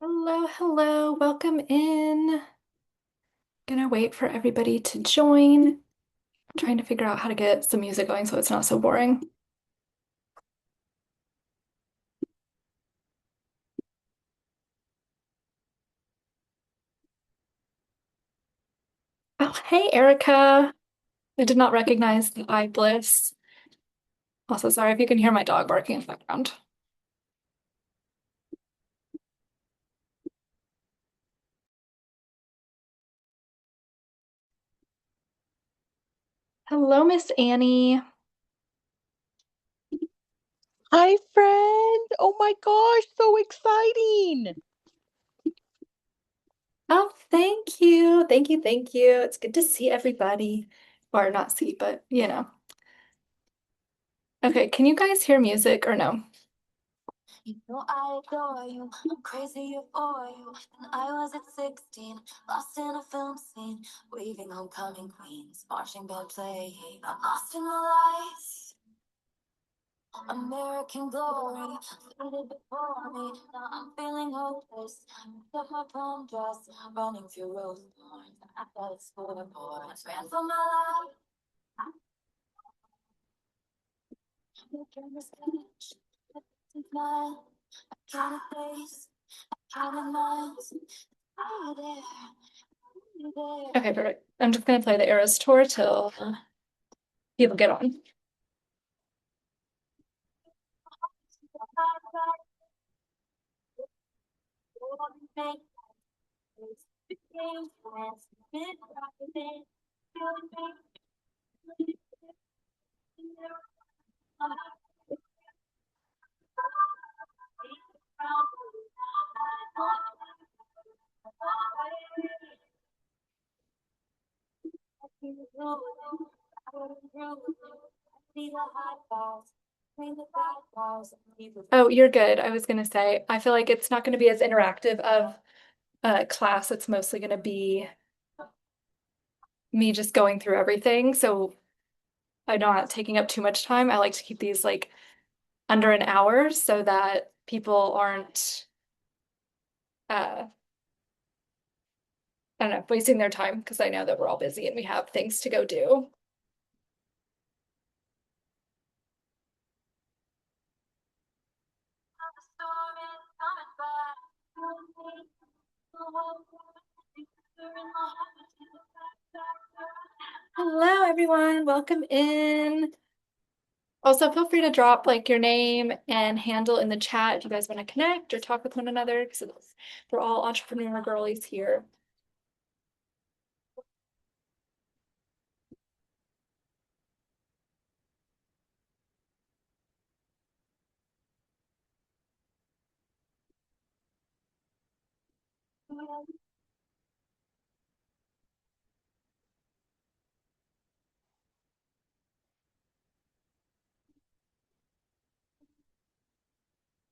Hello, hello, welcome in. Gonna wait for everybody to join. Trying to figure out how to get some music going so it's not so boring. Oh, hey, Erica. I did not recognize the eye bliss. Also, sorry if you can hear my dog barking in the background. Hello, Miss Annie. Hi, friend. Oh my gosh, so exciting. Oh, thank you. Thank you, thank you. It's good to see everybody. Or not see, but Okay, can you guys hear music or no? You know I adore you, I'm crazy for you. And I was at 16, lost in a film scene, waving homecoming queens, marching band playing. I'm lost in the lights, American glory, faded before me. Now I'm feeling hopeless. Picked up my prom dress, running through rose thorns. I got it scoreboard, ran for my life. You can sketch, smile, count a face. Counting miles, are there, Okay, perfect. I'm just gonna play the Eras Tour till people get on. Oh, you're good. I was gonna say, I feel like it's not gonna be as interactive of a class. It's mostly gonna be me just going through everything. So I'm not taking up too much time. I like to keep these like under an hour so that people aren't I don't know, wasting their time because I know that we're all busy and we have things to go do. Hello, everyone. Welcome in. Also, feel free to drop like your name and handle in the chat if you guys want to connect or talk with one another because we're all entrepreneur girlies here.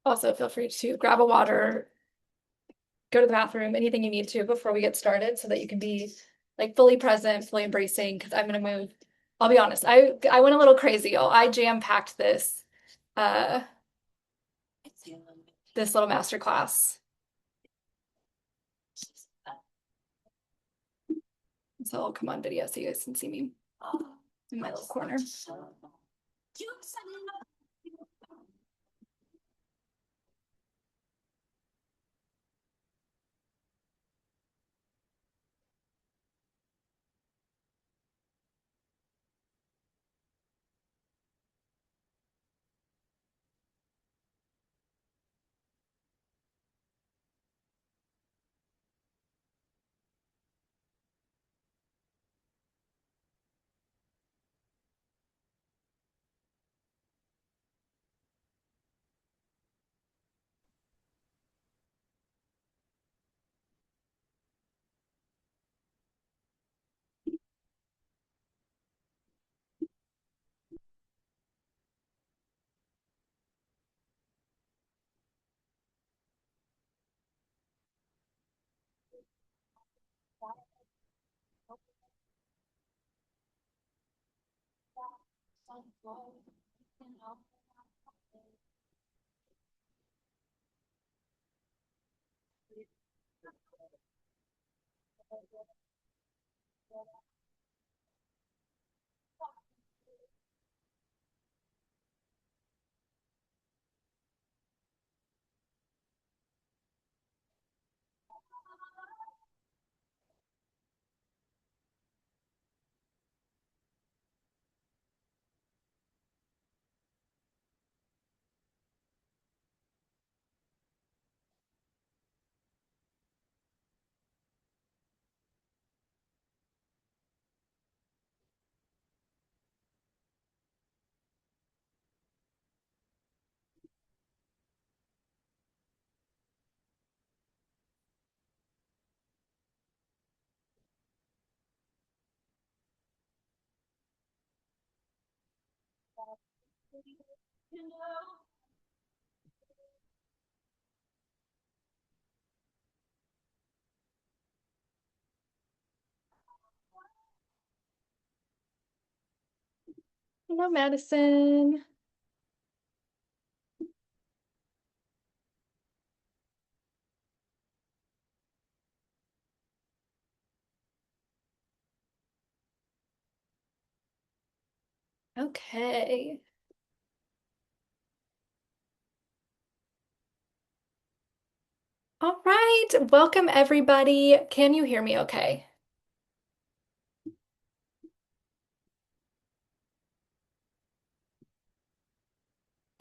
Also, feel free to grab a water, go to the bathroom, anything you need to before we get started so that you can be like fully present, fully embracing because I'm gonna move. I'll be honest, I went a little crazy, y'all. I jam-packed uh this little master class. So I'll come on video so you guys can see me in my little corner. Hello, Madison. Okay. All right. Welcome, everybody. Can you hear me okay?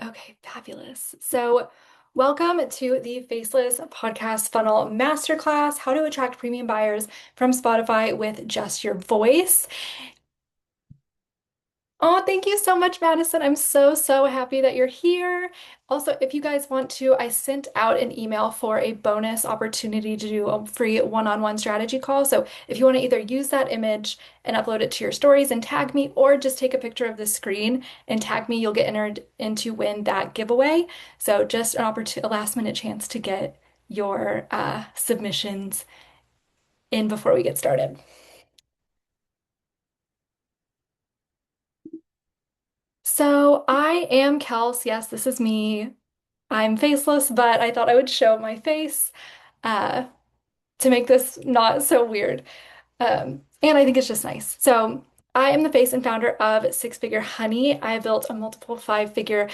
Okay, fabulous. So, welcome to the Faceless Podcast Funnel Masterclass, How to Attract Premium Buyers from Spotify with Just Your Voice. Oh, thank you so much, Madison. I'm so, so happy that you're here. Also, if you guys want to, I sent out an email for a bonus opportunity to do a free one-on-one strategy call. So if you want to either use that image and upload it to your stories and tag me, or just take a picture of the screen and tag me, you'll get entered in to win that giveaway. So just an opportunity, a last minute chance to get your submissions in before we get started. So I am Kels. Yes, this is me. I'm faceless, but I thought I would show my face uh, to make this not so weird. And I think it's just nice. So I am the face and founder of Six Figure Honey. I built a multiple five-figure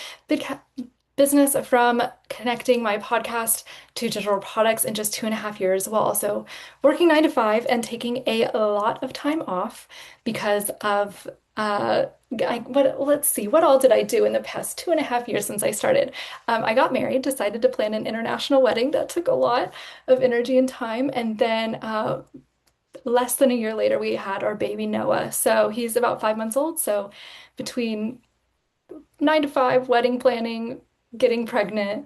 business from connecting my podcast to digital products in just 2.5 years, while also working 9 to 5 and taking a lot of time off because of let's see, what all did I do in the past 2.5 years since I started? I got married, decided to plan an international wedding. That took a lot of energy and time. And then less than a year later, we had our baby Noah. So he's about 5 months old. So between 9 to 5, wedding planning, getting pregnant,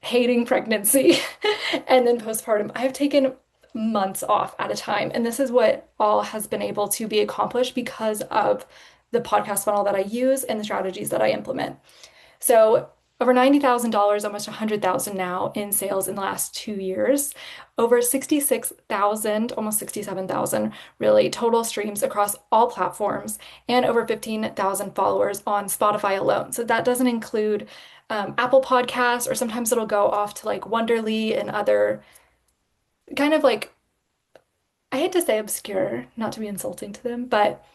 hating pregnancy, and then postpartum, I've taken months off at a time. And this is what all has been able to be accomplished because of the podcast funnel that I use and the strategies that I implement. So over $90,000, almost 100,000 now in sales in the last 2 years, over 66,000, almost 67,000 really total streams across all platforms, and over 15,000 followers on Spotify alone. So that doesn't include Apple Podcasts, or sometimes it'll go off to like Wonderly and other kind of like, I hate to say obscure, not to be insulting to them, but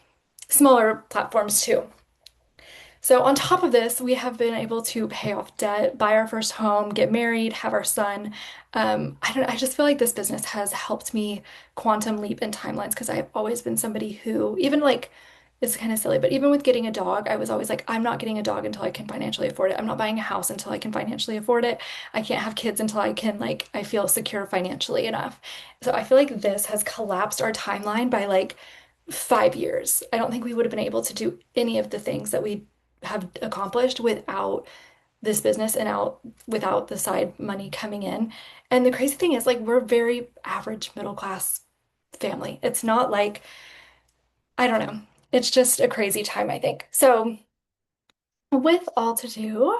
smaller platforms too. So on top of this, we have been able to pay off debt, buy our first home, get married, have our son. I just feel like this business has helped me quantum leap in timelines because I've always been somebody who, even like, it's kind of silly, but even with getting a dog, I was always like, I'm not getting a dog until I can financially afford it. I'm not buying a house until I can financially afford it. I can't have kids until I can, like, I feel secure financially enough. So I feel like this has collapsed our timeline by like 5 years. I don't think we would have been able to do any of the things that we have accomplished without this business and out without the side money coming in. And the crazy thing is, like, we're very average middle class family. It's not like, I don't know. It's just a crazy time, I think. So, with all to do,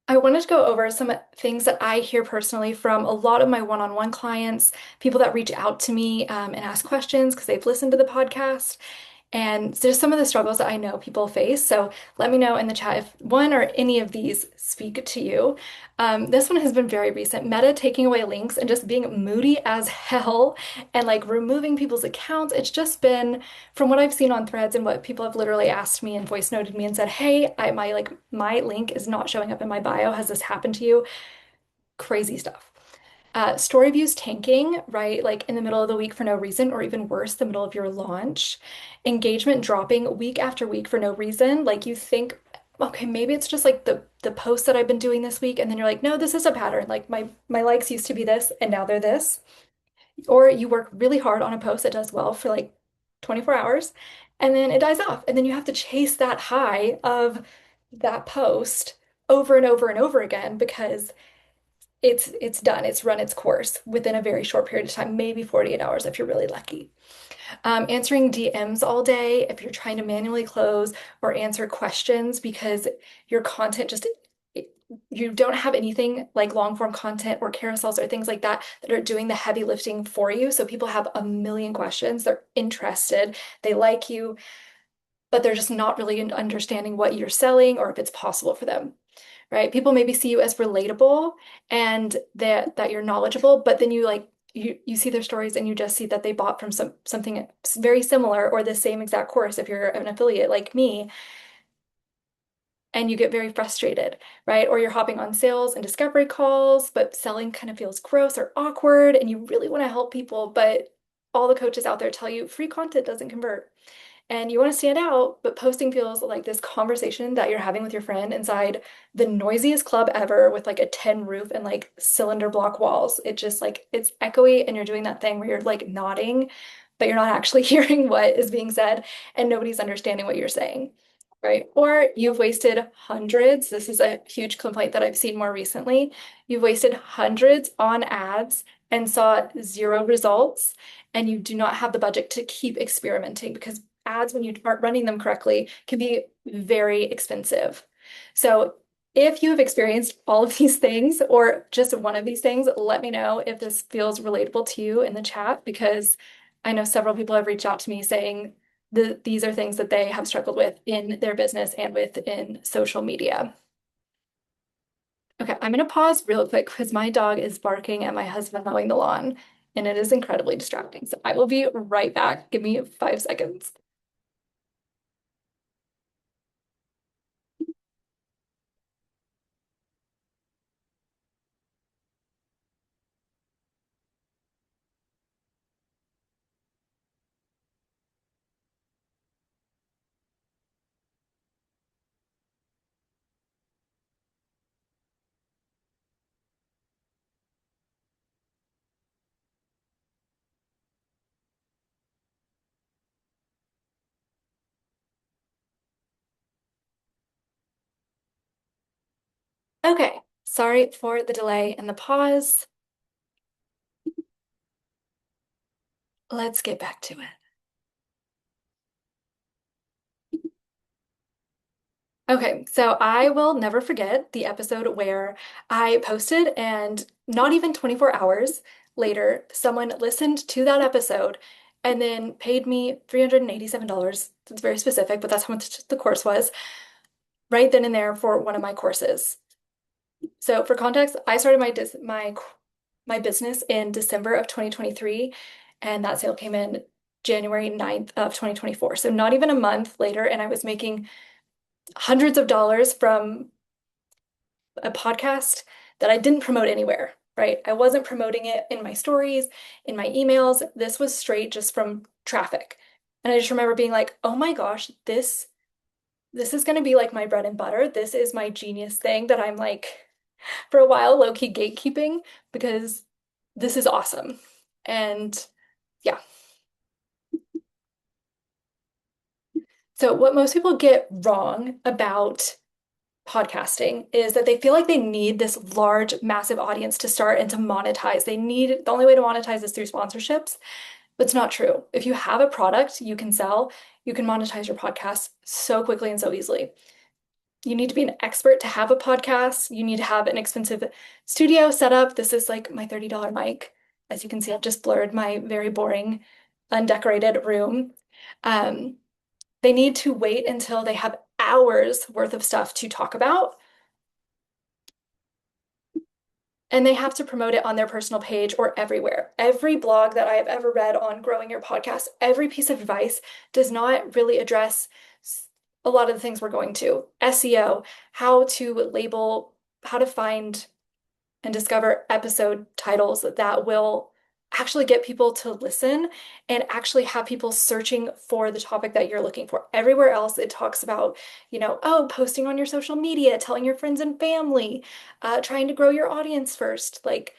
I wanted to go over some things that I hear personally from a lot of my one-on-one clients, people that reach out to me and ask questions because they've listened to the podcast. And there's some of the struggles that I know people face. So let me know in the chat if one or any of these speak to you. This one has been very recent. Meta taking away links and just being moody as hell and like removing people's accounts. It's just been, from what I've seen on threads and what people have literally asked me and voice noted me and said, hey, my link is not showing up in my bio. Has this happened to you? Crazy stuff. Story views tanking, right? Like in the middle of the week for no reason, or even worse, the middle of your launch. Engagement dropping week after week for no reason. Like you think, okay, maybe it's just like the posts that I've been doing this week, and then you're like, no, this is a pattern. Like my likes used to be this, and now they're this. Or you work really hard on a post that does well for like 24 hours, and then it dies off, and then you have to chase that high of that post over and over and over again because it's done. It's run its course within a very short period of time, maybe 48 hours if you're really lucky. Answering DMs all day if you're trying to manually close or answer questions because your content just you don't have anything like long form content or carousels or things like that that are doing the heavy lifting for you. So people have a million questions. They're interested. They like you, but they're just not really understanding what you're selling or if it's possible for them, right? People maybe see you as relatable and that you're knowledgeable, but then you see their stories and you just see that they bought from something very similar or the same exact course if you're an affiliate like me, and you get very frustrated, right? Or you're hopping on sales and discovery calls, but selling kind of feels gross or awkward and you really want to help people, but all the coaches out there tell you free content doesn't convert and you want to stand out, but posting feels like this conversation that you're having with your friend inside the noisiest club ever with like a tin roof and like cylinder block walls. It just like it's echoey and you're doing that thing where you're like nodding, but you're not actually hearing what is being said and nobody's understanding what you're saying. Right. Or you've wasted hundreds. This is a huge complaint that I've seen more recently. You've wasted hundreds on ads and saw zero results, and you do not have the budget to keep experimenting because ads, when you aren't running them correctly, can be very expensive. So if you have experienced all of these things or just one of these things, let me know if this feels relatable to you in the chat because I know several people have reached out to me saying these are things that they have struggled with in their business and within social media. Okay, I'm going to pause real quick because my dog is barking at my husband mowing the lawn and it is incredibly distracting. So I will be right back. Give me 5 seconds. Okay, sorry for the delay and the pause. Let's get back to it. Okay, so I will never forget the episode where I posted and not even 24 hours later, someone listened to that episode and then paid me $387. It's very specific, but that's how much the course was right then and there for one of my courses. So for context, I started my business in December of 2023, and that sale came in January 9th of 2024. So not even a month later, and I was making hundreds of dollars from a podcast that I didn't promote anywhere, right? I wasn't promoting it in my stories, in my emails. This was straight just from traffic. And I just remember being like, oh my gosh, this is going to be like my bread and butter. This is my genius thing that I'm like for a while low-key gatekeeping because this is awesome. And yeah. So what most people get wrong about podcasting is that they feel like they need this large, massive audience to start and to monetize. The only way to monetize is through sponsorships, but it's not true. If you have a product you can sell, you can monetize your podcast so quickly and so easily. You need to be an expert to have a podcast. You need to have an expensive studio set up. This is like my $30 mic. As you can see, I've just blurred my very boring, undecorated room. Um, They need to wait until they have hours worth of stuff to talk about. And they have to promote it on their personal page or everywhere. Every blog that I have ever read on growing your podcast, every piece of advice does not really address a lot of the things we're going to. SEO, how to label, how to find and discover episode titles that will actually get people to listen and actually have people searching for the topic that you're looking for. Everywhere else, it talks about, oh, posting on your social media, telling your friends and family, trying to grow your audience first. Like,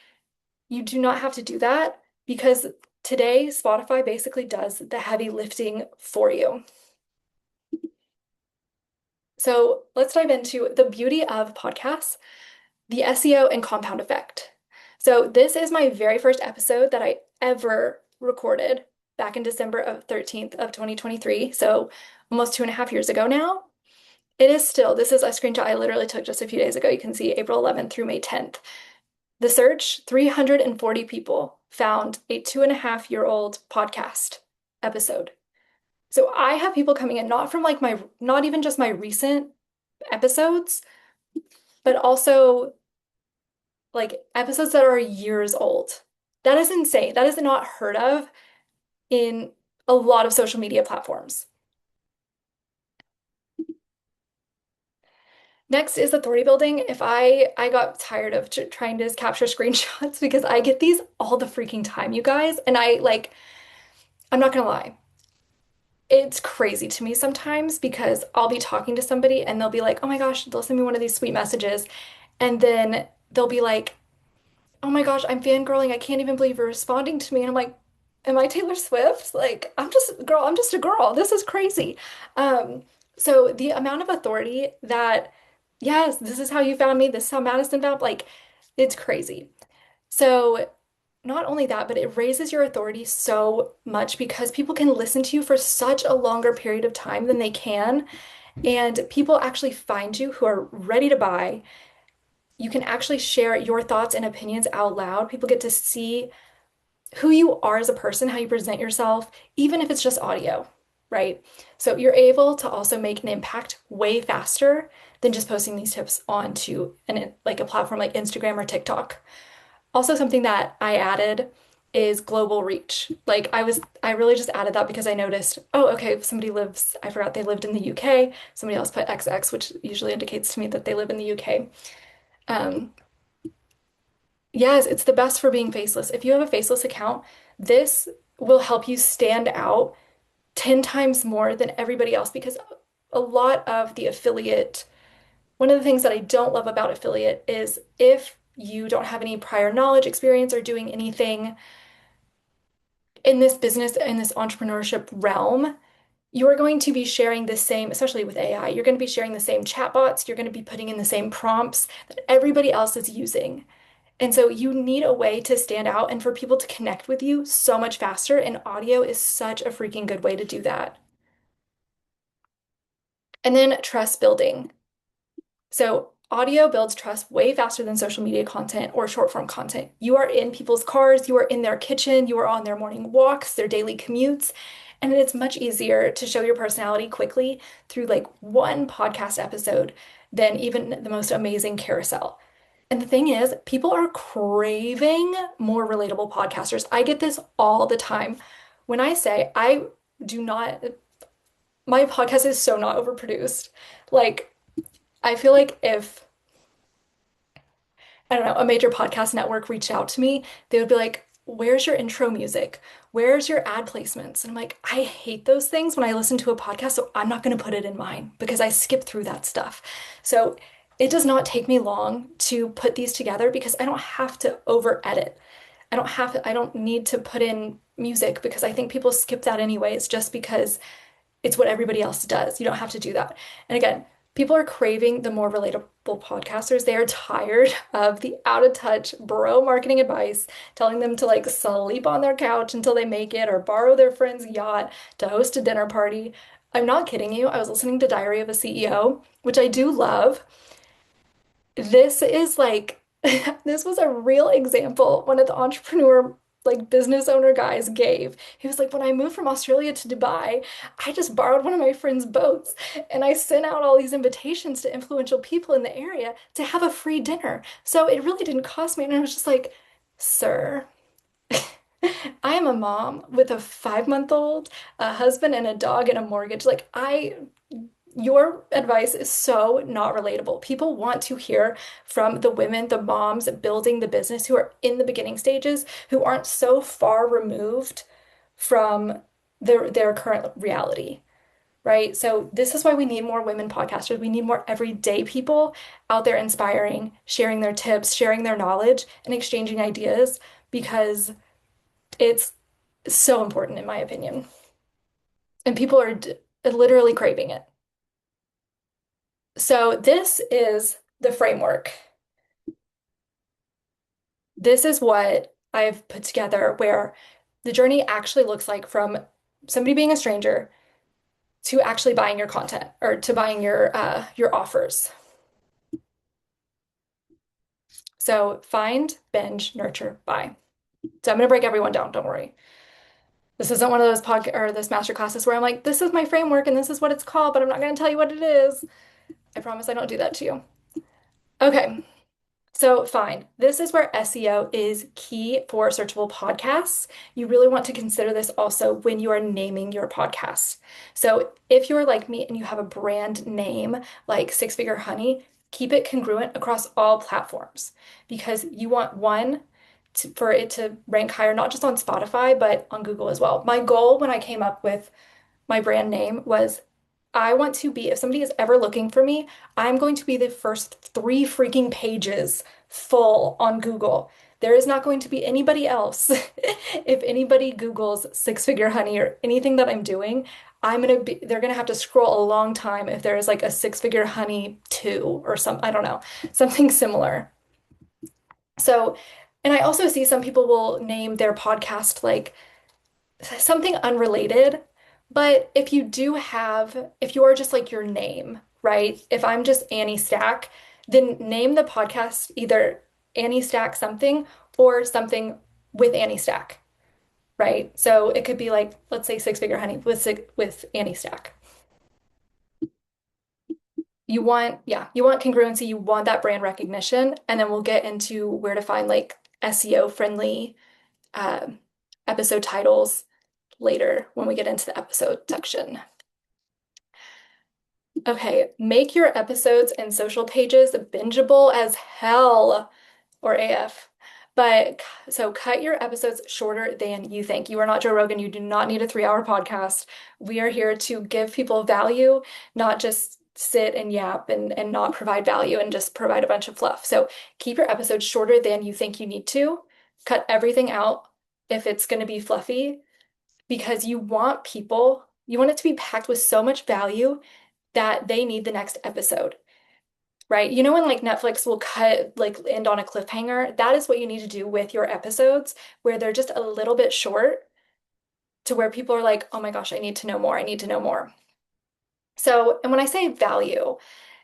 you do not have to do that because today Spotify basically does the heavy lifting for you. So let's dive into the beauty of podcasts, the SEO and compound effect. So this is my very first episode that I ever recorded back in December of 13th of 2023. So almost 2.5 years ago now. It is still, this is a screenshot I literally took just a few days ago. You can see April 11th through May 10th. The search, 340 people found a 2.5-year-old podcast episode. So I have people coming in not from like not even just my recent episodes, but also like episodes that are years old. That is insane. That is not heard of in a lot of social media platforms. Next is authority building. If I got tired of trying to capture screenshots because I get these all the freaking time, you guys, and I'm not gonna lie. It's crazy to me sometimes because I'll be talking to somebody and they'll be like, "Oh my gosh, they'll send me one of these sweet messages." And then they'll be like, "Oh my gosh, I'm fangirling. I can't even believe you're responding to me." And I'm like, "Am I Taylor Swift? Like, I'm just a girl. This is crazy." Um, so the amount of authority that, yes, this is how you found me, this is how Madison found, like, it's crazy. So not only that, but it raises your authority so much because people can listen to you for such a longer period of time than they can. And people actually find you who are ready to buy. You can actually share your thoughts and opinions out loud. People get to see who you are as a person, how you present yourself, even if it's just audio, right? So you're able to also make an impact way faster than just posting these tips onto like a platform like Instagram or TikTok. Also, something that I added is global reach. Like I really just added that because I noticed, oh, okay, if somebody lives, I forgot they lived in the UK. Somebody else put XX, which usually indicates to me that they live in the UK. Um, yes, it's the best for being faceless. If you have a faceless account, this will help you stand out 10 times more than everybody else because a lot of the affiliate, one of the things that I don't love about affiliate is if you don't have any prior knowledge, experience, or doing anything in this business, in this entrepreneurship realm, you're going to be sharing the same, especially with AI, you're going to be sharing the same chatbots, you're going to be putting in the same prompts that everybody else is using. And so you need a way to stand out and for people to connect with you so much faster. And audio is such a freaking good way to do that. And then trust building. So audio builds trust way faster than social media content or short form content. You are in people's cars, you are in their kitchen, you are on their morning walks, their daily commutes, and it's much easier to show your personality quickly through like one podcast episode than even the most amazing carousel. And the thing is, people are craving more relatable podcasters. I get this all the time. When I say I do not, my podcast is so not overproduced. Like, I feel like if, I don't know, a major podcast network reached out to me, they would be like, "Where's your intro music? Where's your ad placements?" And I'm like, I hate those things when I listen to a podcast, so I'm not going to put it in mine because I skip through that stuff. So it does not take me long to put these together because I don't have to over edit. I don't need to put in music because I think people skip that anyways, just because it's what everybody else does. You don't have to do that. And again, people are craving the more relatable podcasters. They are tired of the out of touch bro marketing advice telling them to like sleep on their couch until they make it or borrow their friend's yacht to host a dinner party. I'm not kidding you. I was listening to Diary of a CEO, which I do love. This is like, this was a real example. One of the entrepreneur like business owner guys gave. He was like, when I moved from Australia to Dubai, I just borrowed one of my friend's boats and I sent out all these invitations to influential people in the area to have a free dinner. So it really didn't cost me. And I was just like, sir, I am a mom with a 5-month-old, a husband and a dog and a mortgage. Your advice is so not relatable. People want to hear from the women, the moms building the business who are in the beginning stages, who aren't so far removed from their current reality, right? So this is why we need more women podcasters. We need more everyday people out there inspiring, sharing their tips, sharing their knowledge, and exchanging ideas because it's so important in my opinion. And people are literally craving it. So this is the framework. This is what I've put together where the journey actually looks like from somebody being a stranger to actually buying your content or to buying your offers. So find, binge, nurture, buy. So I'm going to break everyone down, don't worry. This isn't one of those this master classes where I'm like, this is my framework and this is what it's called, but I'm not going to tell you what it is. I promise I don't do that to you. Okay. So fine, this is where SEO is key for searchable podcasts. You really want to consider this also when you are naming your podcast. So if you're like me and you have a brand name like Six Figure Honey, keep it congruent across all platforms because you want for it to rank higher, not just on Spotify, but on Google as well. My goal when I came up with my brand name was I want to be, if somebody is ever looking for me, I'm going to be the first 3 freaking pages full on Google. There is not going to be anybody else. If anybody Googles Six Figure Honey or anything that I'm doing, they're gonna have to scroll a long time if there is like a Six Figure Honey 2 or I don't know, something similar. So, and I also see some people will name their podcast like something unrelated. But if you are just like your name, right? If I'm just Annie Stack, then name the podcast either Annie Stack something or something with Annie Stack, right? So it could be like, let's say Six Figure Honey with Annie Stack. You want congruency, you want that brand recognition, and then we'll get into where to find like SEO friendly uh, episode titles later when we get into the episode section. Okay, make your episodes and social pages bingeable as hell or AF. So cut your episodes shorter than you think. You are not Joe Rogan. You do not need a 3-hour podcast. We are here to give people value, not just sit and yap and not provide value and just provide a bunch of fluff. So keep your episodes shorter than you think you need to. Cut everything out if it's going to be fluffy because you want it to be packed with so much value that they need the next episode, right? You know, when like Netflix will end on a cliffhanger, that is what you need to do with your episodes, where they're just a little bit short to where people are like, oh my gosh, I need to know more. I need to know more. So, and when I say value,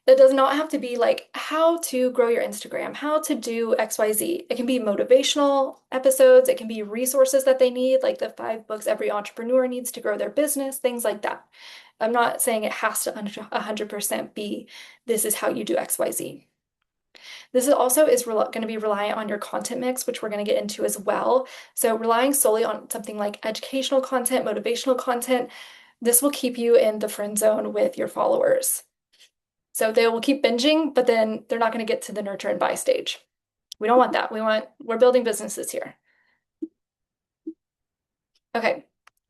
that does not have to be like how to grow your Instagram, how to do XYZ. It can be motivational episodes. It can be resources that they need, like the 5 books every entrepreneur needs to grow their business, things like that. I'm not saying it has to 100% be this is how you do XYZ. This is going to be reliant on your content mix, which we're going to get into as well. So relying solely on something like educational content, motivational content, this will keep you in the friend zone with your followers. So they will keep binging, but then they're not going to get to the nurture and buy stage. We don't want that. We're building businesses here. Okay.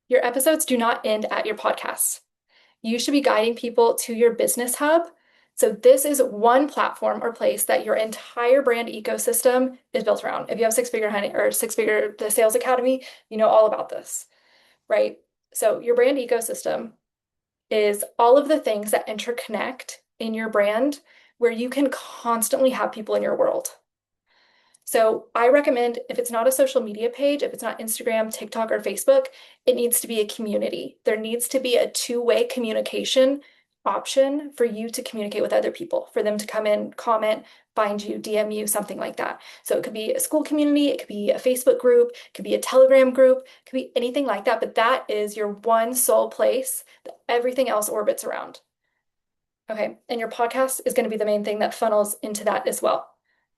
Your episodes do not end at your podcast. You should be guiding people to your business hub. So this is one platform or place that your entire brand ecosystem is built around. If you have Six Figure Honey or the Sales Academy, you know all about this, right? So your brand ecosystem is all of the things that interconnect in your brand where you can constantly have people in your world. So I recommend if it's not a social media page, if it's not Instagram, TikTok, or Facebook, it needs to be a community. There needs to be a 2-way communication option for you to communicate with other people, for them to come in, comment, find you, DM you, something like that. So it could be a school community, it could be a Facebook group, it could be a Telegram group, it could be anything like that, but that is your one sole place that everything else orbits around. Okay, and your podcast is going to be the main thing that funnels into that as well.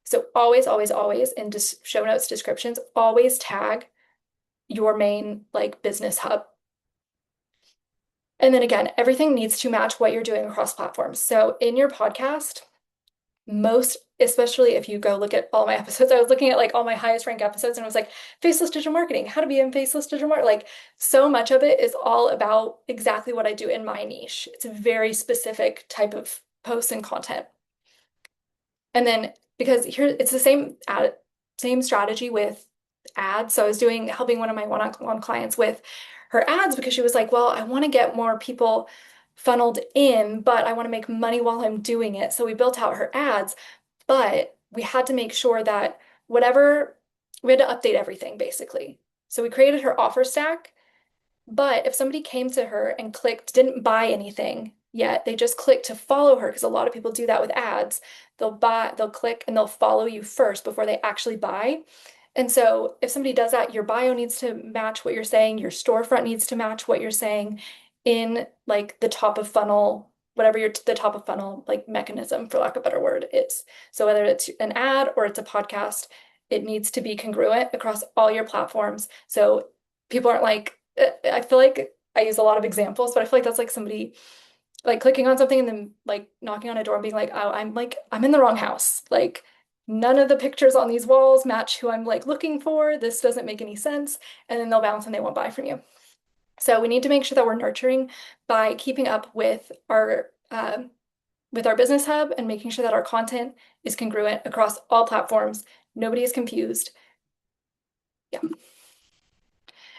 So always, always, always in just show notes descriptions, always tag your main like business hub. And then again, everything needs to match what you're doing across platforms. So in your podcast, most, especially if you go look at all my episodes, I was looking at like all my highest ranked episodes and I was like, faceless digital marketing, how to be in faceless digital marketing. Like so much of it is all about exactly what I do in my niche. It's a very specific type of posts and content. And then because here it's the same strategy with ads. So I was helping one of my one-on-one clients with her ads because she was like, well, I want to get more people funneled in, but I want to make money while I'm doing it. So we built out her ads, but we had to make sure that whatever we had to update everything basically. So we created her offer stack, but if somebody came to her and clicked, didn't buy anything yet, they just clicked to follow her, because a lot of people do that with ads. They'll click and they'll follow you first before they actually buy. And so if somebody does that, your bio needs to match what you're saying, your storefront needs to match what you're saying in like the top of funnel, whatever the top of funnel like mechanism, for lack of a better word, is. So whether it's an ad or it's a podcast, it needs to be congruent across all your platforms. So people aren't like, I feel like I use a lot of examples, but I feel like that's like somebody like clicking on something and then like knocking on a door and being like, oh, I'm in the wrong house. Like none of the pictures on these walls match who I'm like looking for. This doesn't make any sense. And then they'll bounce and they won't buy from you. So we need to make sure that we're nurturing by keeping up with our business hub and making sure that our content is congruent across all platforms. Nobody is confused. Yeah.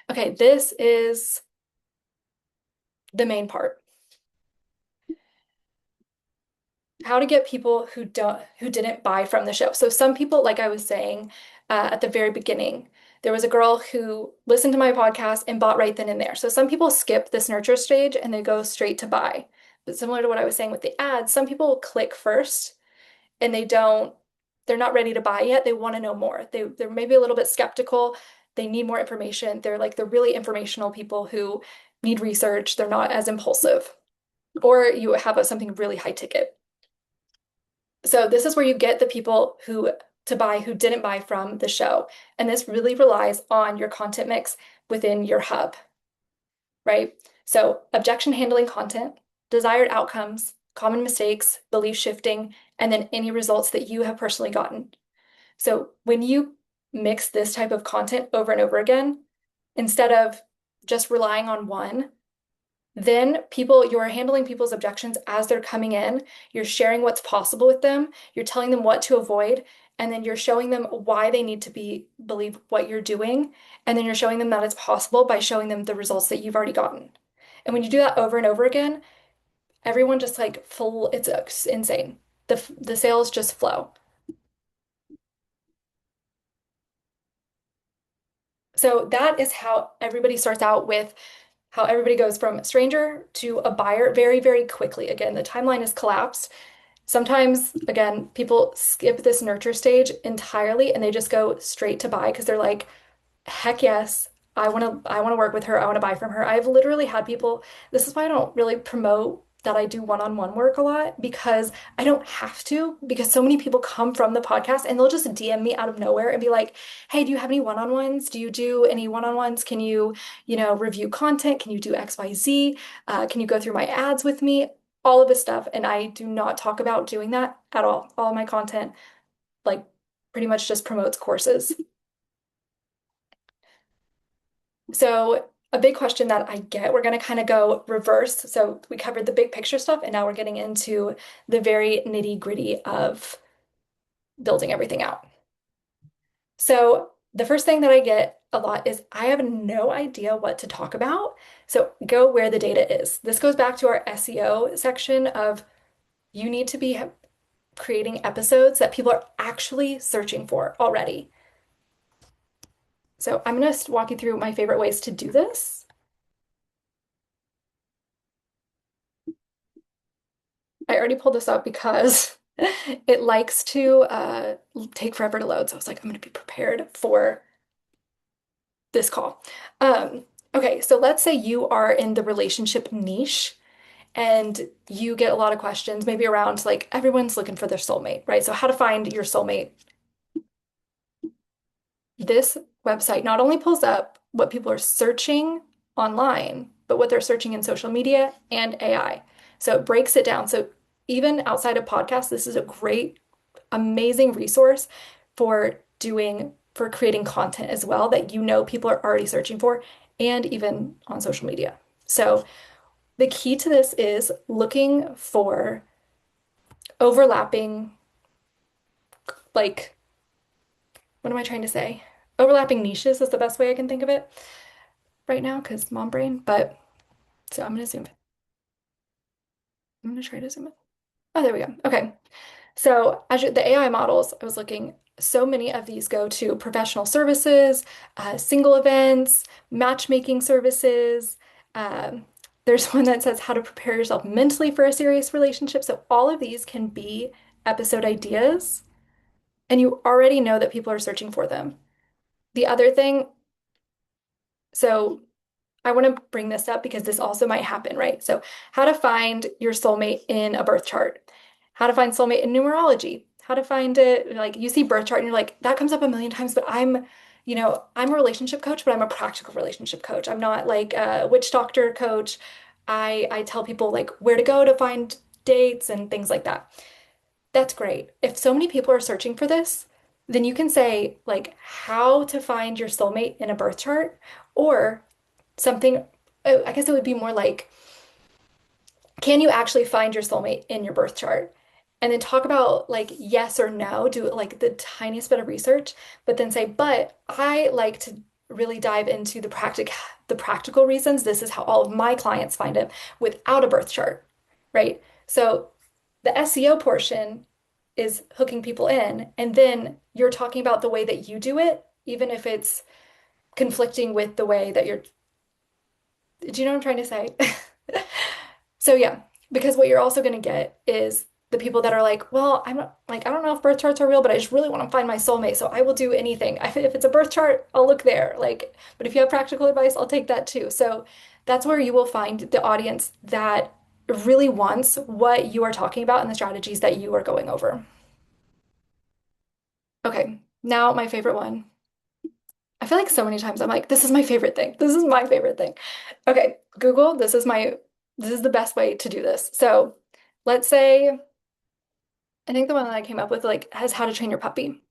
Okay, this is the main part. How to get people who didn't buy from the show. So some people, like I was saying at the very beginning, there was a girl who listened to my podcast and bought right then and there. So some people skip this nurture stage and they go straight to buy. But similar to what I was saying with the ads, some people click first and they're not ready to buy yet. They want to know more. They're maybe a little bit skeptical. They need more information. They're really informational people who need research. They're not as impulsive. Or you have something really high ticket. So this is where you get the people to buy who didn't buy from the show. And this really relies on your content mix within your hub, right? So objection handling content, desired outcomes, common mistakes, belief shifting, and then any results that you have personally gotten. So when you mix this type of content over and over again, instead of just relying on one, then you're handling people's objections as they're coming in. You're sharing what's possible with them. You're telling them what to avoid. And then you're showing them why they need to believe what you're doing. And then you're showing them that it's possible by showing them the results that you've already gotten. And when you do that over and over again, everyone just like it's insane. The sales just flow. So that is how everybody starts out with how everybody goes from a stranger to a buyer very, very quickly. Again, the timeline is collapsed. Sometimes, again, people skip this nurture stage entirely and they just go straight to buy because they're like, heck yes, I want to work with her. I want to buy from her. I've literally had people, this is why I don't really promote that I do one-on-one work a lot, because I don't have to, because so many people come from the podcast and they'll just DM me out of nowhere and be like, hey, do you have any one-on-ones? Do you do any one-on-ones? Can you review content? Can you do XYZ? Can you go through my ads with me? All of this stuff. And I do not talk about doing that at all. All of my content, like, pretty much just promotes courses. So a big question that I get, we're going to kind of go reverse. So we covered the big picture stuff, and now we're getting into the very nitty-gritty of building everything out. So the first thing that I get a lot is I have no idea what to talk about. So go where the data is. This goes back to our SEO section of you need to be creating episodes that people are actually searching for already. So I'm going to walk you through my favorite ways to do this. already pulled this up because it likes to take forever to load. So I was like, I'm going to be prepared for this call. Okay, so let's say you are in the relationship niche and you get a lot of questions, maybe around like everyone's looking for their soulmate, right? So how to find your soulmate. This website not only pulls up what people are searching online, but what they're searching in social media and AI. So it breaks it down. So even outside of podcasts, this is a great, amazing resource for creating content as well that you know people are already searching for, and even on social media. So the key to this is looking for overlapping, like, what am I trying to say? Overlapping niches is the best way I can think of it right now because mom brain. But so I'm gonna zoom in. I'm gonna try to zoom in. Oh, there we go. Okay. So the AI models, I was looking, so many of these go to professional services, single events, matchmaking services. Um, there's one that says how to prepare yourself mentally for a serious relationship. So all of these can be episode ideas, and you already know that people are searching for them. The other thing, so I want to bring this up because this also might happen, right? So, how to find your soulmate in a birth chart, how to find soulmate in numerology, how to find it, like you see birth chart and you're like, that comes up a million times, but I'm a relationship coach, but I'm a practical relationship coach. I'm not like a witch doctor coach. I tell people like where to go to find dates and things like that. That's great. If so many people are searching for this, then you can say like how to find your soulmate in a birth chart or something, I guess it would be more like, can you actually find your soulmate in your birth chart? And then talk about like yes or no, do like the tiniest bit of research, but then say, but I like to really dive into the practical reasons. This is how all of my clients find it without a birth chart, right? So the SEO portion is hooking people in, and then you're talking about the way that you do it, even if it's conflicting with the way that you're. Do you know what I'm trying to say? So yeah, because what you're also going to get is the people that are like, well, I'm not like I don't know if birth charts are real, but I just really want to find my soulmate, so I will do anything. If it's a birth chart, I'll look there. Like, but if you have practical advice, I'll take that too. So that's where you will find the audience that really wants what you are talking about and the strategies that you are going over. Okay, now my favorite one. I feel like so many times I'm like, this is my favorite thing. This is my favorite thing. Okay, Google, this is the best way to do this. So let's say, I think the one that I came up with like has how to train your puppy.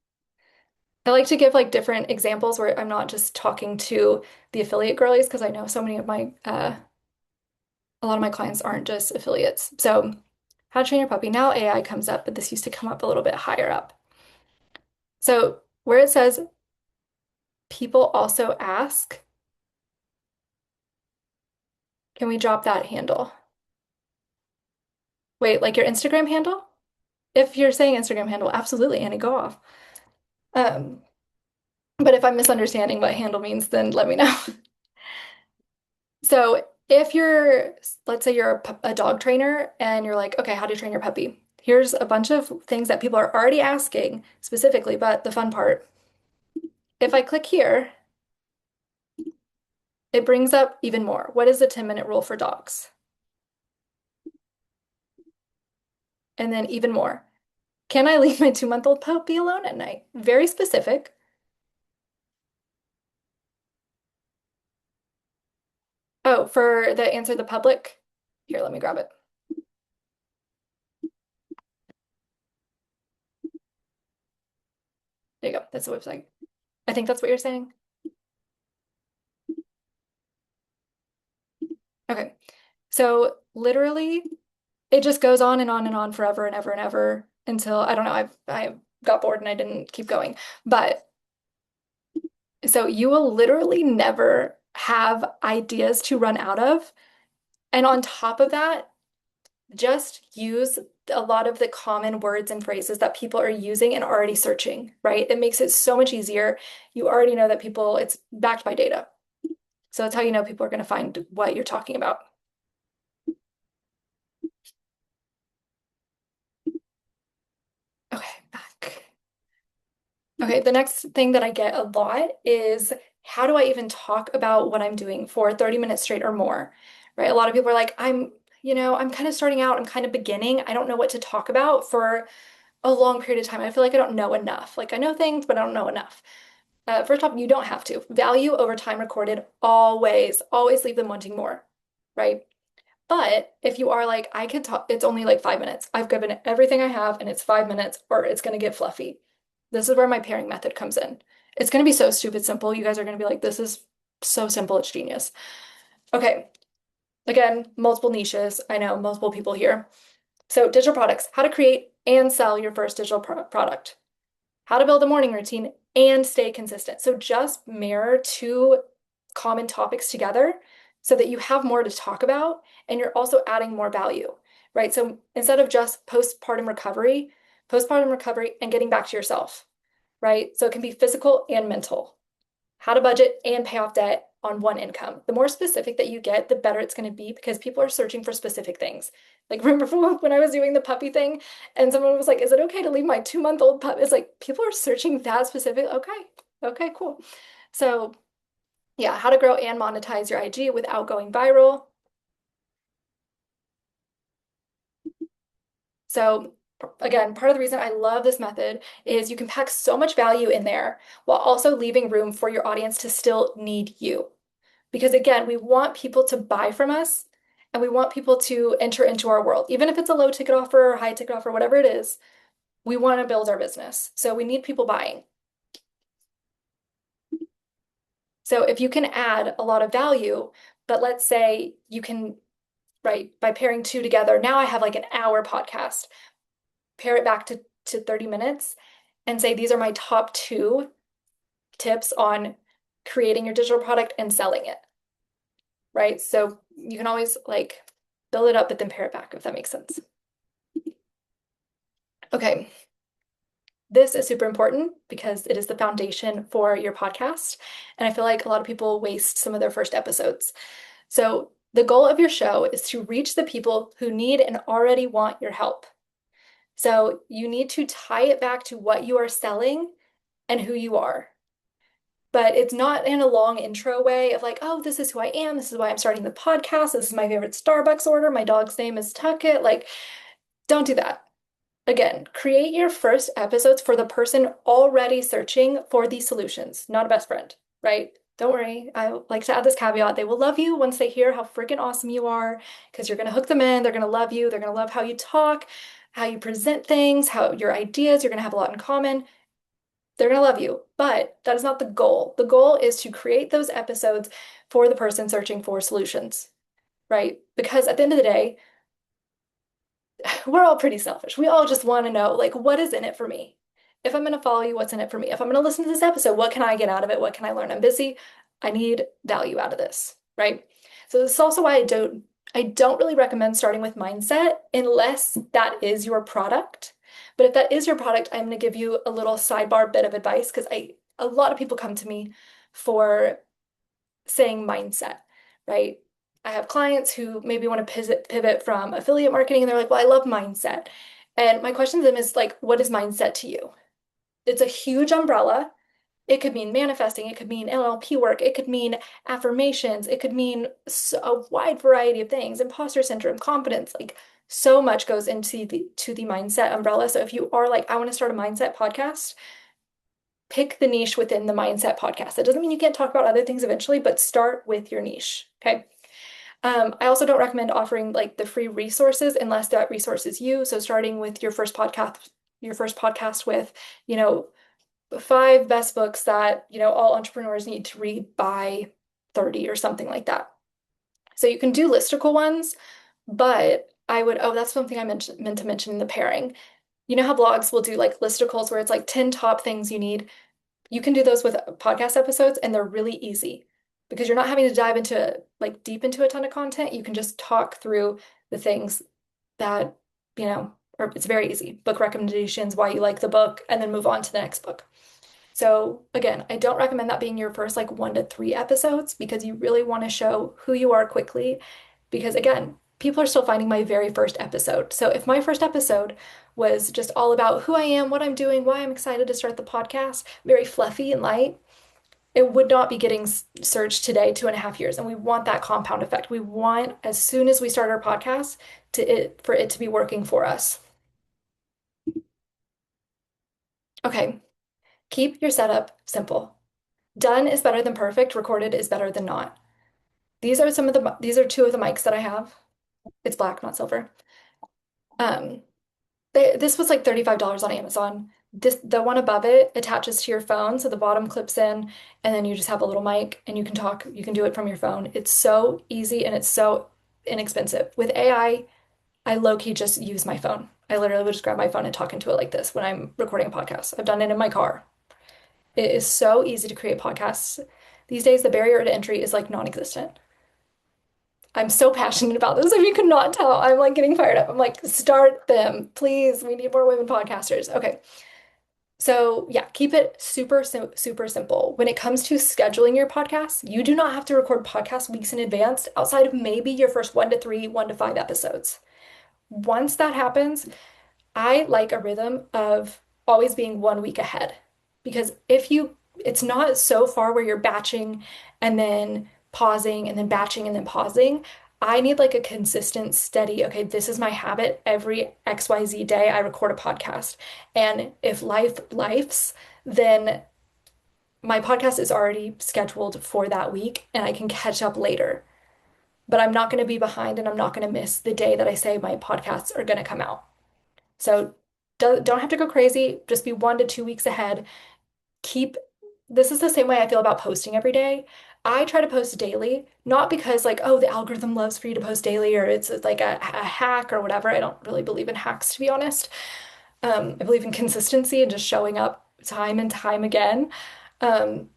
I like to give like different examples where I'm not just talking to the affiliate girlies because I know so many of a lot of my clients aren't just affiliates. So how to train your puppy. Now AI comes up, but this used to come up a little bit higher up. So where it says people also ask, can we drop that handle? Wait, like your Instagram handle? If you're saying Instagram handle, absolutely, Annie, go off. Um, but if I'm misunderstanding what handle means, then let me know. So if let's say you're a dog trainer and you're like, okay, how do you train your puppy? Here's a bunch of things that people are already asking specifically, but the fun part, if I click here, it brings up even more. What is the 10-minute rule for dogs? And then even more. Can I leave my 2-month-old puppy alone at night? Very specific. Oh, for the answer the public. Here, let me grab it. There you go. That's the website. I think that's what you're saying. Okay. So literally, it just goes on and on and on forever and ever and ever until I don't know, I got bored and I didn't keep going. But so you will literally never have ideas to run out of. And on top of that, just use a lot of the common words and phrases that people are using and already searching, right? It makes it so much easier. You already know that it's backed by data. So that's how you know people are going to find what you're talking about. Okay, back. Okay, the next thing that I get a lot is how do I even talk about what I'm doing for 30 minutes straight or more, right? A lot of people are like, I'm kind of starting out, I'm kind of beginning. I don't know what to talk about for a long period of time. I feel like I don't know enough. Like I know things, but I don't know enough. First off, you don't have to. Value over time recorded, always, always leave them wanting more, right? But if you are like, I can talk, it's only like 5 minutes. I've given it everything I have and it's 5 minutes or it's going to get fluffy. This is where my pairing method comes in. It's going to be so stupid simple. You guys are going to be like, this is so simple. It's genius. Okay. Again, multiple niches. I know multiple people here. So digital products, how to create and sell your first digital product, how to build a morning routine and stay consistent. So just mirror two common topics together so that you have more to talk about and you're also adding more value, right? So instead of just postpartum recovery and getting back to yourself, right? So it can be physical and mental, how to budget and pay off debt on one income. The more specific that you get, the better it's going to be because people are searching for specific things. Like, remember when I was doing the puppy thing and someone was like, is it okay to leave my 2-month-old pup? It's like people are searching that specific. Okay. Okay, cool. So, yeah, how to grow and monetize your IG without going viral. So, again, part of the reason I love this method is you can pack so much value in there while also leaving room for your audience to still need you. Because again, we want people to buy from us and we want people to enter into our world. Even if it's a low ticket offer or high ticket offer, whatever it is, we want to build our business. So we need people buying. So if you can add a lot of value, but let's say you can, right, by pairing two together, now I have like an hour podcast, pair it back to 30 minutes and say, these are my top two tips on creating your digital product and selling it, right? So you can always like build it up, but then pare it back, if that makes sense. Okay. This is super important because it is the foundation for your podcast. And I feel like a lot of people waste some of their first episodes. So the goal of your show is to reach the people who need and already want your help. So you need to tie it back to what you are selling and who you are. But it's not in a long intro way of like, oh, this is who I am. This is why I'm starting the podcast. This is my favorite Starbucks order. My dog's name is Tucket. Like, don't do that. Again, create your first episodes for the person already searching for these solutions, not a best friend, right? Don't worry. I like to add this caveat. They will love you once they hear how freaking awesome you are because you're going to hook them in. They're going to love you. They're going to love how you talk, how you present things, how your ideas, you're going to have a lot in common. They're going to love you, but that is not the goal. The goal is to create those episodes for the person searching for solutions, right? Because at the end of the day, we're all pretty selfish. We all just want to know, like, what is in it for me? If I'm going to follow you, what's in it for me? If I'm going to listen to this episode, what can I get out of it? What can I learn? I'm busy. I need value out of this, right? So this is also why I don't really recommend starting with mindset unless that is your product. But if that is your product, I'm going to give you a little sidebar bit of advice because a lot of people come to me for saying mindset, right? I have clients who maybe want to pivot from affiliate marketing and they're like, well, I love mindset. And my question to them is like, what is mindset to you? It's a huge umbrella. It could mean manifesting, it could mean NLP work, it could mean affirmations, it could mean a wide variety of things, imposter syndrome, confidence, like so much goes into the mindset umbrella. So if you are like, I want to start a mindset podcast, pick the niche within the mindset podcast. That doesn't mean you can't talk about other things eventually, but start with your niche. Okay. I also don't recommend offering like the free resources unless that resource is you. So starting with your first podcast with, you know, 5 best books that, all entrepreneurs need to read by 30 or something like that. So you can do listicle ones, but that's something I meant to mention in the pairing. You know how blogs will do like listicles where it's like 10 top things you need. You can do those with podcast episodes and they're really easy because you're not having to dive into like deep into a ton of content. You can just talk through the things that, or it's very easy. Book recommendations, why you like the book, and then move on to the next book. So again, I don't recommend that being your first like 1 to 3 episodes because you really want to show who you are quickly. Because again, people are still finding my very first episode. So if my first episode was just all about who I am, what I'm doing, why I'm excited to start the podcast, very fluffy and light, it would not be getting searched today, 2.5 years. And we want that compound effect. We want, as soon as we start our podcast, for it to be working for us. Okay, keep your setup simple. Done is better than perfect. Recorded is better than not. These are two of the mics that I have. It's black, not silver. Um, this was like $35 on Amazon. The one above it attaches to your phone, so the bottom clips in, and then you just have a little mic and you can talk. You can do it from your phone. It's so easy and it's so inexpensive. With I low-key just use my phone. I literally would just grab my phone and talk into it like this when I'm recording a podcast. I've done it in my car. It is so easy to create podcasts. These days, the barrier to entry is like non-existent. I'm so passionate about this. If you could not tell, I'm like getting fired up. I'm like, start them, please. We need more women podcasters. Okay. So, yeah, keep it super simple. When it comes to scheduling your podcast, you do not have to record podcasts weeks in advance outside of maybe your first 1 to 3, 1 to 5 episodes. Once that happens, I like a rhythm of always being 1 week ahead because it's not so far where you're batching and then pausing and then batching and then pausing. I need like a consistent, steady, okay, this is my habit. Every XYZ day, I record a podcast. And if lifes, then my podcast is already scheduled for that week and I can catch up later. But I'm not going to be behind and I'm not going to miss the day that I say my podcasts are going to come out. So don't have to go crazy. Just be 1 to 2 weeks ahead. Keep, this is the same way I feel about posting every day. I try to post daily, not because like, oh, the algorithm loves for you to post daily or it's like a hack or whatever. I don't really believe in hacks, to be honest. I believe in consistency and just showing up time and time again. Um,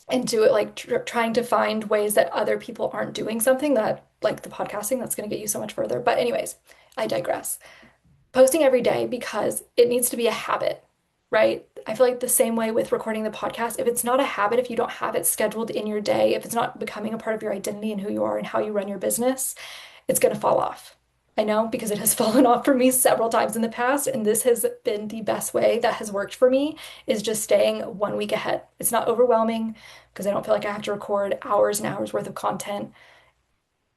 and do it like trying to find ways that other people aren't doing something that, like the podcasting, that's going to get you so much further. But anyways, I digress. Posting every day because it needs to be a habit, right? I feel like the same way with recording the podcast. If it's not a habit, if you don't have it scheduled in your day, if it's not becoming a part of your identity and who you are and how you run your business, it's going to fall off. I know because it has fallen off for me several times in the past, and this has been the best way that has worked for me is just staying 1 week ahead. It's not overwhelming because I don't feel like I have to record hours and hours worth of content.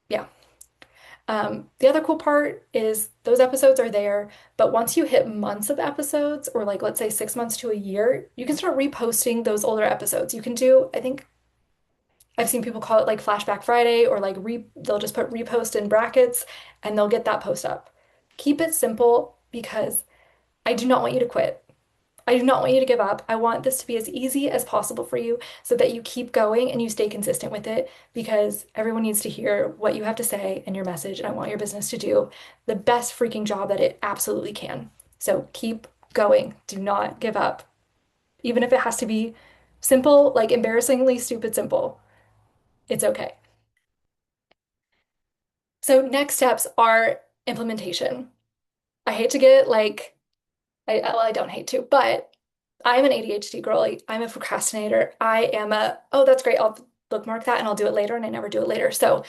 Yeah, the other cool part is those episodes are there, but once you hit months of episodes, or like let's say 6 months to a year, you can start reposting those older episodes. You can do, I think I've seen people call it like Flashback Friday, or like they'll just put repost in brackets and they'll get that post up. Keep it simple because I do not want you to quit. I do not want you to give up. I want this to be as easy as possible for you so that you keep going and you stay consistent with it because everyone needs to hear what you have to say and your message. And I want your business to do the best freaking job that it absolutely can. So keep going. Do not give up. Even if it has to be simple, like embarrassingly stupid simple, it's okay. So next steps are implementation. I hate to get like well, I don't hate to, but I'm an ADHD girly. I'm a procrastinator. Oh, that's great. I'll bookmark that and I'll do it later, and I never do it later. So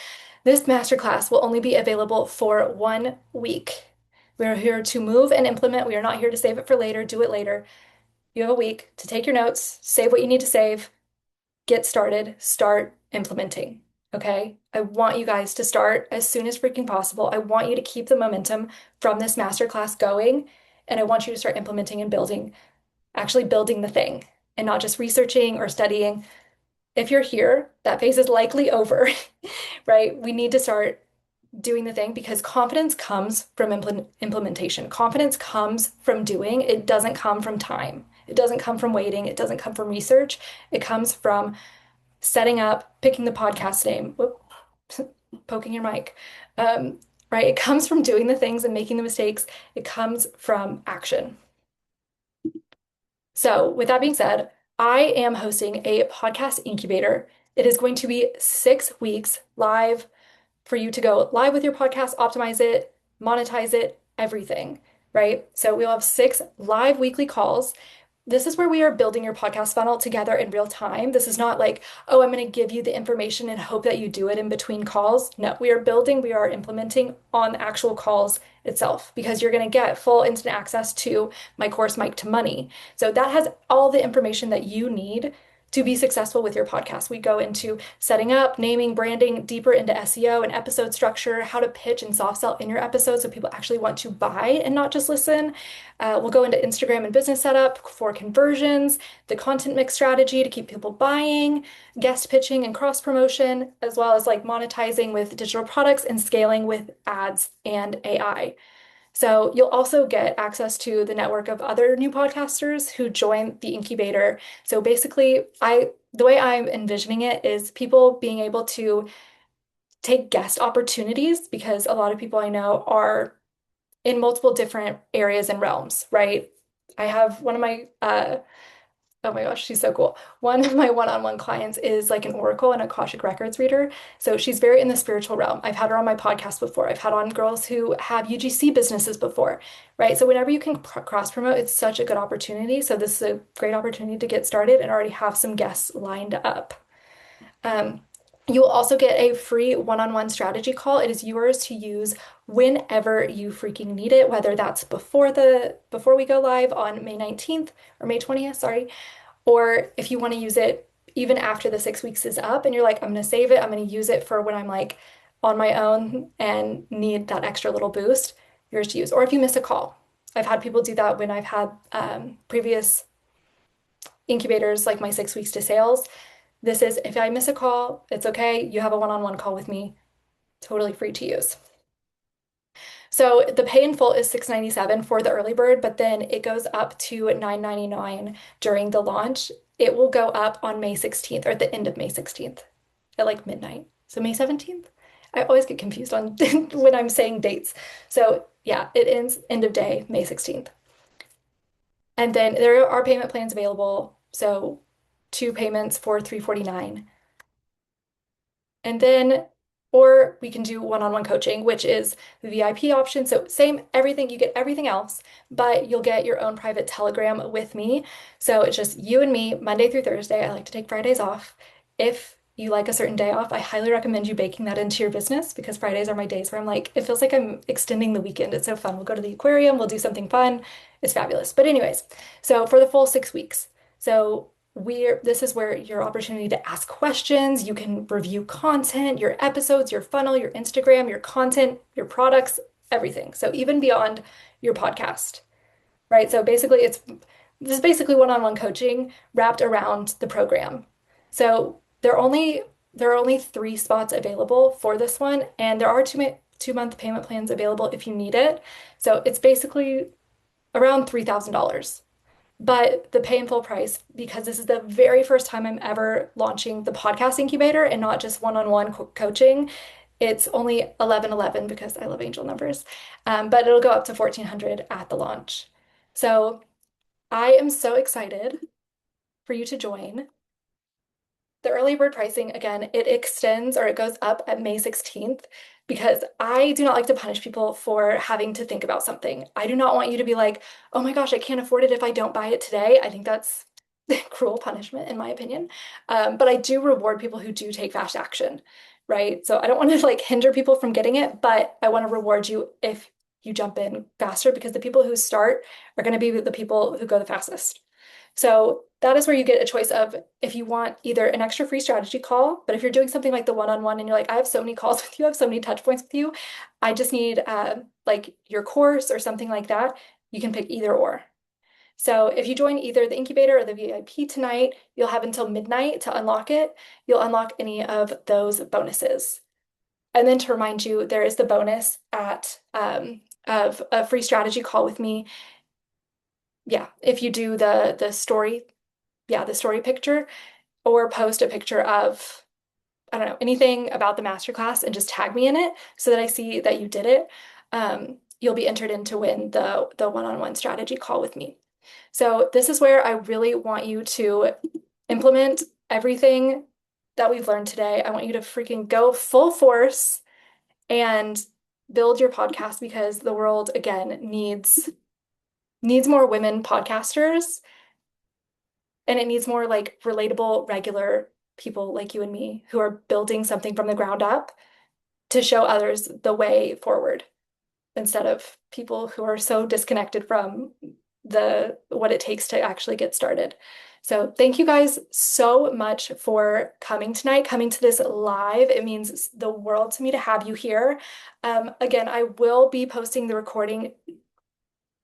this masterclass will only be available for 1 week. We are here to move and implement. We are not here to save it for later, do it later. You have a week to take your notes, save what you need to save, get started, start implementing. Okay? I want you guys to start as soon as freaking possible. I want you to keep the momentum from this masterclass going, and I want you to start implementing and actually building the thing and not just researching or studying. If you're here, that phase is likely over, right? We need to start doing the thing because confidence comes from implementation. Confidence comes from doing. It doesn't come from time. It doesn't come from waiting. It doesn't come from research. It comes from setting up, picking the podcast name, whoop, poking your mic. Right? It comes from doing the things and making the mistakes. It comes from action. So, with that being said, I am hosting a podcast incubator. It is going to be 6 weeks live for you to go live with your podcast, optimize it, monetize it, everything, right? So, we'll have 6 live weekly calls. this is where we are building your podcast funnel together in real time. This is not like, oh, I'm going to give you the information and hope that you do it in between calls. No, we are implementing on the actual calls itself because you're going to get full instant access to my course, Mike to Money. So that has all the information that you need to be successful with your podcast. We go into setting up, naming, branding, deeper into SEO and episode structure, how to pitch and soft sell in your episodes so people actually want to buy and not just listen. We'll go into Instagram and business setup for conversions, the content mix strategy to keep people buying, guest pitching and cross promotion, as well as like monetizing with digital products and scaling with ads and AI. So you'll also get access to the network of other new podcasters who join the incubator. So basically, the way I'm envisioning it is people being able to take guest opportunities because a lot of people I know are in multiple different areas and realms, right? I have one of my oh my gosh, she's so cool. One of my one-on-one clients is like an Oracle and Akashic Records reader. So she's very in the spiritual realm. I've had her on my podcast before. I've had on girls who have UGC businesses before, right? So whenever you can cross promote, it's such a good opportunity. So this is a great opportunity to get started and already have some guests lined up. Um, you will also get a free one-on-one strategy call. It is yours to use whenever you freaking need it, whether that's before we go live on May 19th or May 20th, sorry, or if you want to use it even after the 6 weeks is up and you're like, I'm going to save it, I'm going to use it for when I'm like on my own and need that extra little boost, yours to use. Or if you miss a call. I've had people do that when I've had previous incubators, like my 6 weeks to sales. This is if I miss a call, it's okay. You have a one-on-one call with me, totally free to use. So the pay in full is $697 for the early bird, but then it goes up to $999 during the launch. It will go up on May 16th or at the end of May 16th at like midnight. So May 17th? I always get confused on when I'm saying dates. So yeah, it ends end of day, May 16th. And then there are payment plans available. So two payments for $349. And then, or we can do one-on-one coaching, which is the VIP option. So same everything, you get everything else, but you'll get your own private Telegram with me. So it's just you and me, Monday through Thursday. I like to take Fridays off. If you like a certain day off, I highly recommend you baking that into your business because Fridays are my days where I'm like, it feels like I'm extending the weekend. It's so fun. We'll go to the aquarium, we'll do something fun. It's fabulous. But anyways, so for the full 6 weeks. So this is where your opportunity to ask questions, you can review content, your episodes, your funnel, your Instagram, your content, your products, everything. So even beyond your podcast, right? So basically this is basically one-on-one coaching wrapped around the program. So there are only 3 spots available for this one, and there are 2-month payment plans available if you need it. So it's basically around $3,000. But the pay in full price, because this is the very first time I'm ever launching the podcast incubator and not just one-on-one coaching, it's only 1111 because I love angel numbers. But it'll go up to 1400 at the launch. So I am so excited for you to join. The early bird pricing, again, it extends or it goes up at May 16th because I do not like to punish people for having to think about something. I do not want you to be like, oh my gosh, I can't afford it if I don't buy it today. I think that's cruel punishment, in my opinion. But I do reward people who do take fast action, right? So I don't want to like hinder people from getting it, but I want to reward you if you jump in faster because the people who start are going to be the people who go the fastest. So that is where you get a choice of if you want either an extra free strategy call, but if you're doing something like the one-on-one and you're like, I have so many calls with you, I have so many touch points with you, I just need like your course or something like that, you can pick either or. So if you join either the incubator or the VIP tonight, you'll have until midnight to unlock it. You'll unlock any of those bonuses. And then to remind you, there is the bonus of a free strategy call with me. Yeah, if you do the story, yeah, the story picture, or post a picture of, I don't know, anything about the masterclass and just tag me in it so that I see that you did it, you'll be entered in to win the one-on-one strategy call with me. So this is where I really want you to implement everything that we've learned today. I want you to freaking go full force and build your podcast because the world, again, needs more women podcasters. And it needs more like relatable, regular people like you and me who are building something from the ground up to show others the way forward instead of people who are so disconnected from the what it takes to actually get started. So thank you guys so much for coming tonight, coming to this live. It means the world to me to have you here. Again, I will be posting the recording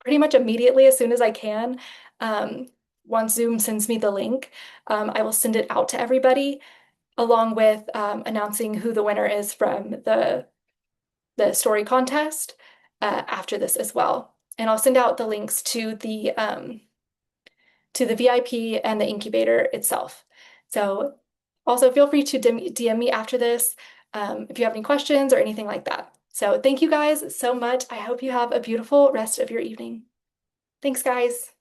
pretty much immediately as soon as I can. Um, Once Zoom sends me the link, I will send it out to everybody along with announcing who the winner is from the story contest after this as well. And I'll send out the links to the VIP and the incubator itself. So also feel free to DM me after this if you have any questions or anything like that. So thank you guys so much. I hope you have a beautiful rest of your evening. Thanks, guys.